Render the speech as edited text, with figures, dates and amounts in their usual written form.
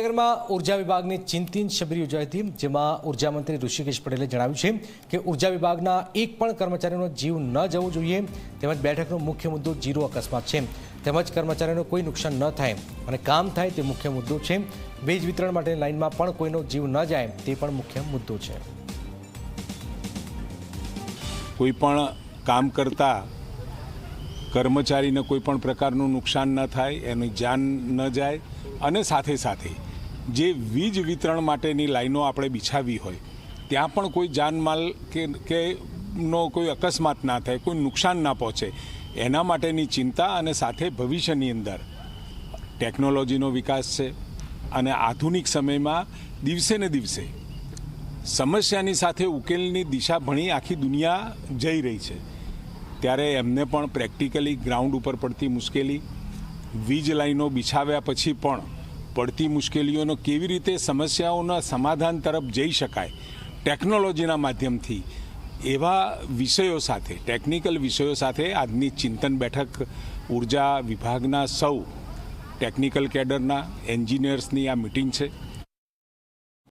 સુરેન્દ્રનગરમાં ઉર્જા વિભાગની ચિંતન શિબિર યોજાઈ હતી, જેમાં ઉર્જા મંત્રી ઋષિકેશ પટેલે જણાવ્યું છે કે ઉર્જા વિભાગના એક પણ કર્મચારીનો જીવ ન જવો જોઈએ, તેમજ બેઠકનો મુખ્ય મુદ્દો ઝીરો અકસ્માત છે, તેમજ કર્મચારીઓને કોઈ નુકસાન ન થાય અને કામ થાય તે મુખ્ય મુદ્દો છે. વીજ વિતરણ માટેની લાઇનમાં પણ કોઈનો જીવ ન જાય તે પણ મુખ્ય મુદ્દો છે. કોઈ પણ કામ કરતા કર્મચારીને કોઈ પણ પ્રકારનું નુકસાન ન થાય, એની જાન ન જાય અને સાથે સાથે જે વીજ વિતરણ માટેની લાઈનો આપણે બિછાવી હોય ત્યાં પણ કોઈ જાનમાલ કે નો કોઈ અકસ્માત ના થાય, કોઈ નુકસાન ના પહોંચે, એના માટેની ચિંતા અને સાથે ભવિષ્યની અંદર ટેકનોલોજીનો વિકાસ છે અને આધુનિક સમયમાં દિવસે ને દિવસે સમસ્યાની સાથે ઉકેલની દિશા ભણી આખી દુનિયા જઈ રહી છે, ત્યારે એમને પણ પ્રેક્ટિકલી ગ્રાઉન્ડ ઉપર પડતી મુશ્કેલી, વીજ લાઈનો બિછાવ્યા પછી પણ પડતી મુશ્કેલીઓનો કેવી રીતે સમસ્યાઓના સમાધાન તરફ જઈ શકાય ટેકનોલોજીના માધ્યમથી, એવા વિષયો સાથે, ટેકનિકલ વિષયો સાથે આજની ચિંતન બેઠક ઉર્જા વિભાગના સૌ ટેકનિકલ કેડરના એન્જિનિયર્સની આ મિટિંગ છે.